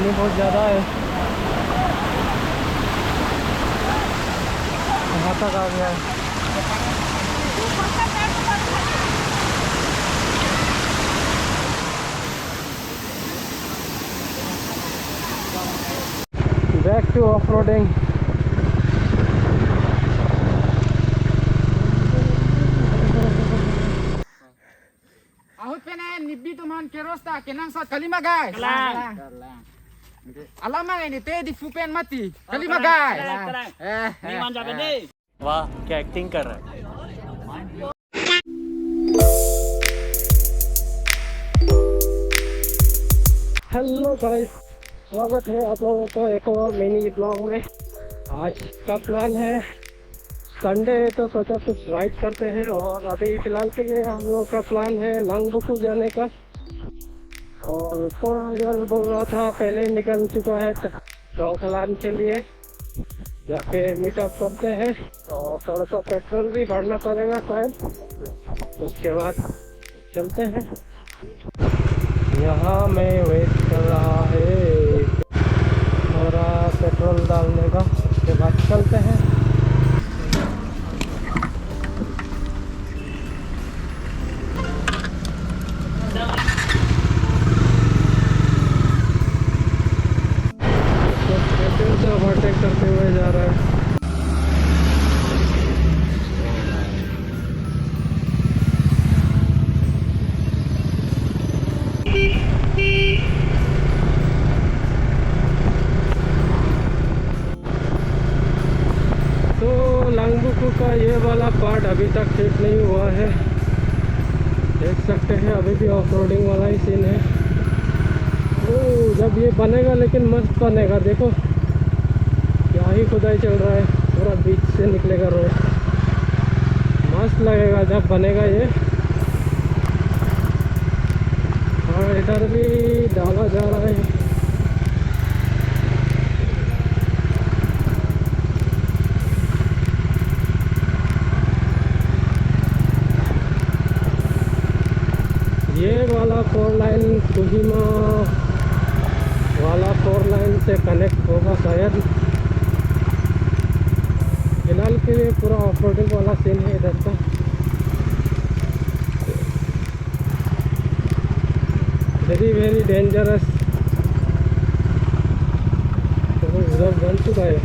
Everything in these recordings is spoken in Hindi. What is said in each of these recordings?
पानी बहुत ज़्यादा है। यहाँ तक आ गया है। Back two off roading. Nibi tuman kerosta kenang sa kalima guys. Alamang ini te di fupen mati. Kalima guys. नीमान जाके दे। वाह क्या एक्टिंग कर रहा है। हेलो गाइस, स्वागत है आप लोगों को एक और मिनी ब्लॉग में। आज का प्लान है संडे है तो सोचा कुछ राइड करते हैं और अभी फिलहाल के लिए हम लोग का प्लान है लांगबुकु जाने का। और फोर बोल रहा था पहले निकल चुका है डोंगलान के लिए, जाके मीटअप करते हैं और थोड़ा सा पेट्रोल भी भरना पड़ेगा शायद, उसके बाद चलते हैं। यहाँ में वेट कर रहा है थोड़ा पेट्रोल डालने का, उसके बाद चलते हैं। ओवरटेक करते हुए जा रहा है। तो लांगबुकु का ये वाला पार्ट अभी तक ठीक नहीं हुआ है, देख सकते हैं अभी भी ऑफ रोडिंग वाला ही सीन है। ओ जब ये बनेगा लेकिन मस्त बनेगा, देखो क्या ही खुदाई चल रहा है, पूरा बीच से निकलेगा रोड, मस्त लगेगा जब बनेगा ये। और इधर भी डाला जा रहा है। ये वाला 4 लाइन कोहिमा वाला 4 लाइन से कनेक्ट होगा शायद। फिलहाल के लिए पूरा ऑफ रोडिंग वाला सीन है इधर का। Very dangerous. तो उधर बन चुका है।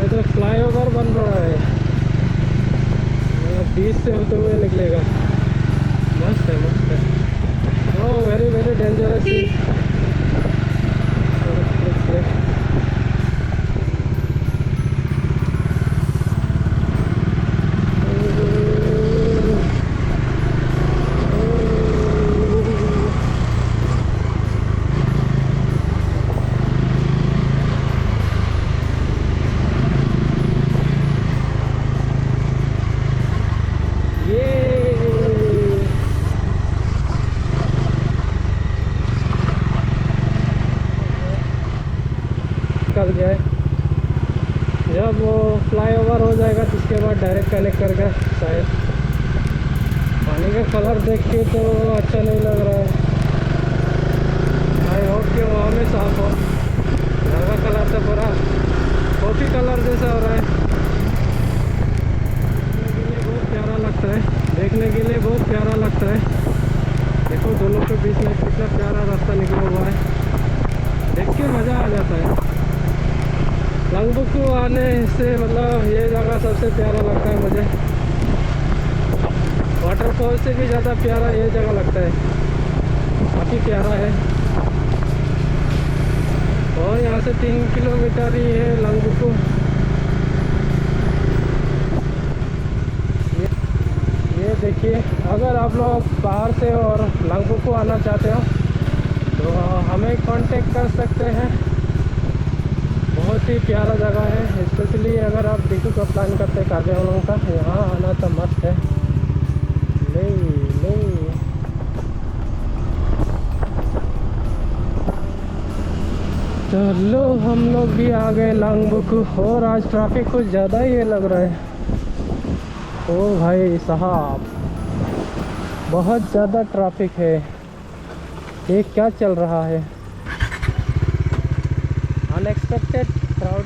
इधर फ्लाईओवर बन रहा है, बीच से होते हुए निकलेगा। मस्त है। Oh very dangerous scene. निकल गया है। जब वो फ्लाईओवर हो जाएगा तो उसके बाद डायरेक्ट कनेक्ट करके शायद। पानी का कलर देख के तो अच्छा नहीं लग रहा है। आई होप कि वहाँ में साफ हो। घर का कलर तो पूरा कॉफी कलर जैसा हो रहा है। बहुत प्यारा लगता है, देखने के लिए बहुत प्यारा लगता है। देखो दोनों के बीच में कितना प्यारा रास्ता निकला हुआ है, देख के मज़ा आ जाता है। लांगबुकु आने से मतलब ये जगह सबसे प्यारा लगता है मुझे। वाटरफॉल से भी ज़्यादा प्यारा ये जगह लगता है, काफ़ी प्यारा है। और यहाँ से 3 किलोमीटर ही है लांगबुकु। ये देखिए, अगर आप लोग बाहर से और लांगबुकु आना चाहते हो तो हमें कांटेक्ट कर सकते हैं। बहुत ही प्यारा जगह है, स्पेशली अगर आप दिखू का प्लान करते कार्बे वालों का, यहाँ आना तो मस्त है। नहीं चलो हम लोग भी आ गए लांगबुकु। और आज ट्रैफिक कुछ ज़्यादा ही लग रहा है। ओ भाई साहब बहुत ज़्यादा ट्रैफिक है। ये क्या चल रहा है? Unexpected crowd.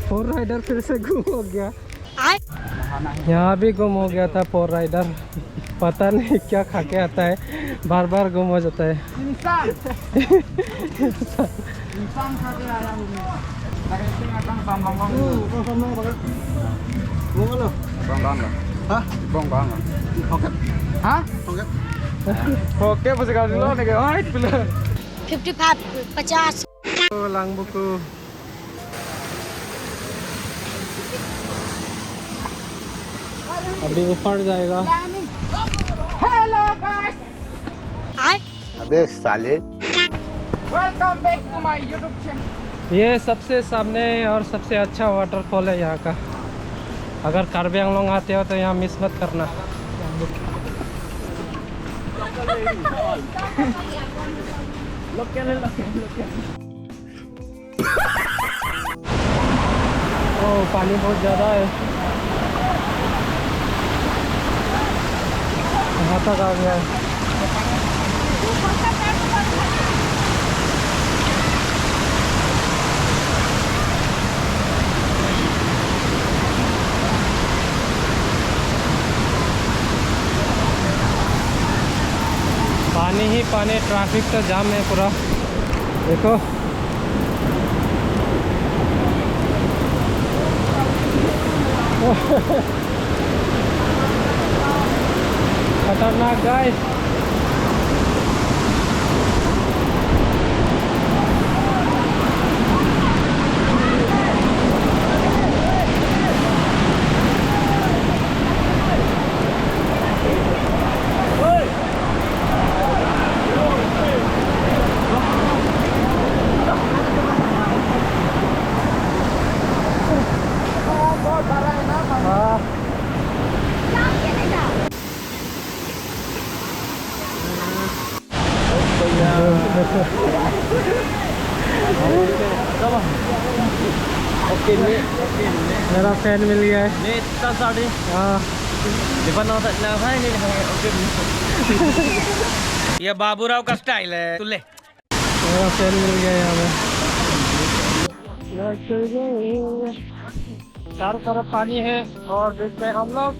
फोर राइडर फिर से गुम हो गया। यहाँ भी गुम हो गया था फोर राइडर। पता नहीं क्या खा के आता है, बार बार गुम हो जाता है। इंसान खा के आया हूँ मैं। Lagi itu ngakang bambang bang. Bambang. Hah? Bambang. Oke. Hah? Oke. Oke, pas sekali dulu nih guys, bener. 55 50 lang buku अभी ऊपर जाएगा। Hello guys. आए अबे साले Welcome back to my YouTube channel. ये सबसे सामने और सबसे अच्छा वाटरफॉल है यहाँ का। अगर कार्बी आंगलोंग आते हो तो यहाँ मिस मत करना। ओ पानी बहुत ज़्यादा है। यहाँ तक आ गया है। पानी ही पानी, ट्रैफिक तो जाम है पूरा। देखो खतरनाक गाइस। हाँ ओके nih मेरा फैन मिल गया है। nih kita tadi हाँ di depan hotel nah ini oke ये बाबूराव का स्टाइल है तू ले मेरा फैन मिल गया यहाँ में। चारों तरफ पानी है और बीच में हम लोग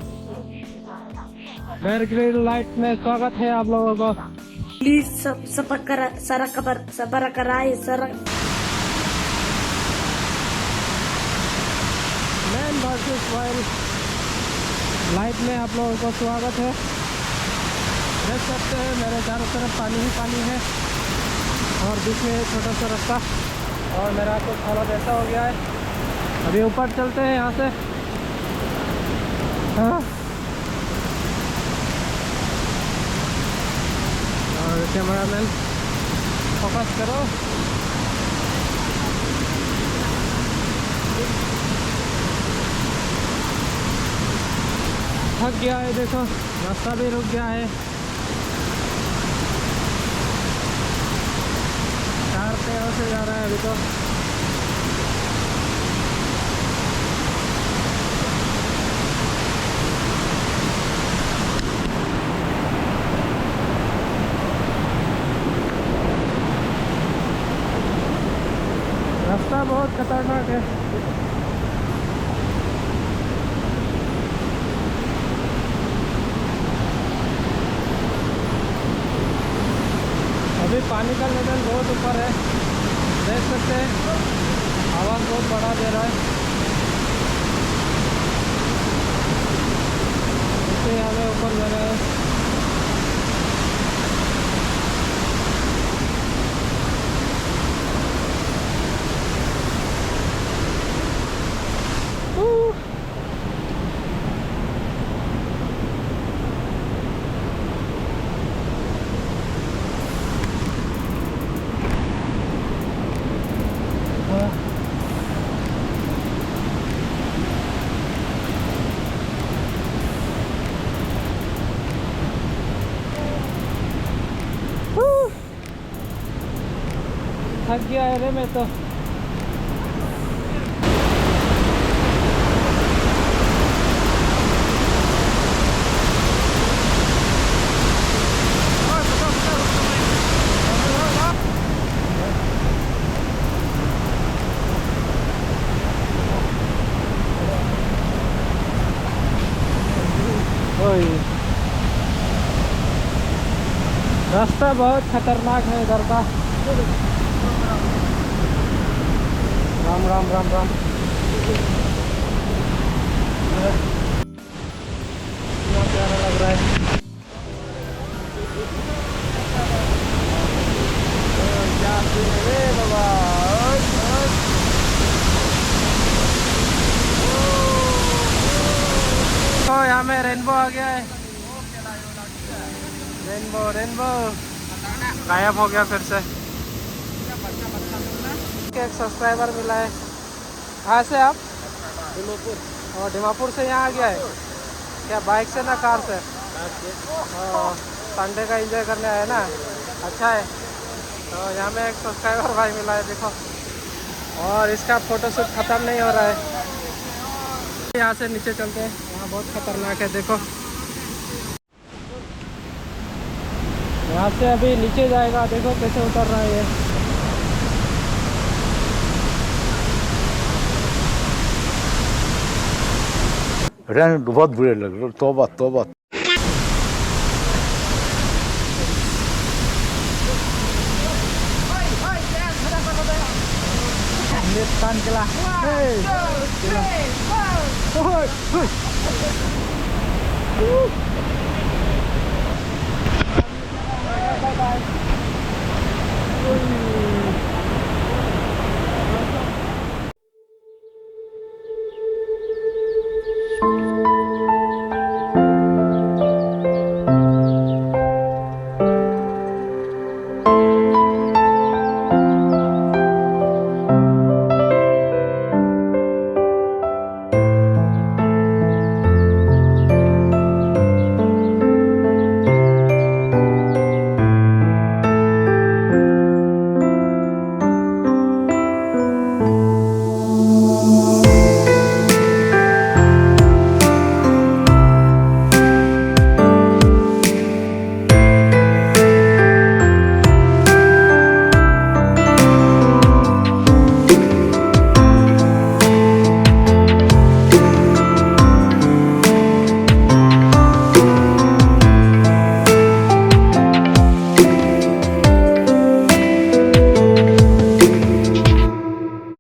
बेयर ग्रिल लाइट में स्वागत है आप लोगों को। प्लीज सबर कराए sir man versus wild light में आप लोगों को स्वागत है। देख सकते हैं मेरे चारों तरफ पानी ही पानी है और बीच में एक छोटा सा रास्ता और मेरा कुछ हालत ऐसा हो गया है। अभी ऊपर चलते हैं यहाँ से। हाँ और कैमरामैन फोकस करो। थक गया है, देखो रास्ता भी रुक गया है। 4 पैरों से जा रहा है अभी तो। रास्ता बहुत खतरनाक है। अभी पानी का लेवल बहुत ऊपर है, देख सकते हैं आवाज़ बहुत बड़ा दे रहा है। इससे हमें ऊपर जा रहा है। थक गया है रे मैं तो। ओए, रास्ता बहुत खतरनाक है इधर का। राम राम राम राम। कितना प्यारा लग रहा है। क्या सीन है रे बाबा। तो यहाँ में रेनबो आ गया है। रेनबो रेनबो गायब हो गया फिर से। एक सब्सक्राइबर मिला है। कहाँ से आप? दिमापुर। और दिमापुर से यहाँ आ गया है क्या? बाइक से ना कार से? संडे का एंजॉय करने आए ना, अच्छा है। तो यहाँ में एक सब्सक्राइबर भाई मिला है देखो, और इसका फोटोशूट ख़त्म नहीं हो रहा है। यहाँ से नीचे चलते हैं, यहाँ बहुत खतरनाक है देखो। यहाँ से अभी नीचे जाएगा, देखो कैसे उतर रहा है ये। रन बहुत बुरे लग रहे, तौबा तौबा। Tan ke lah. Hey. Bye bye.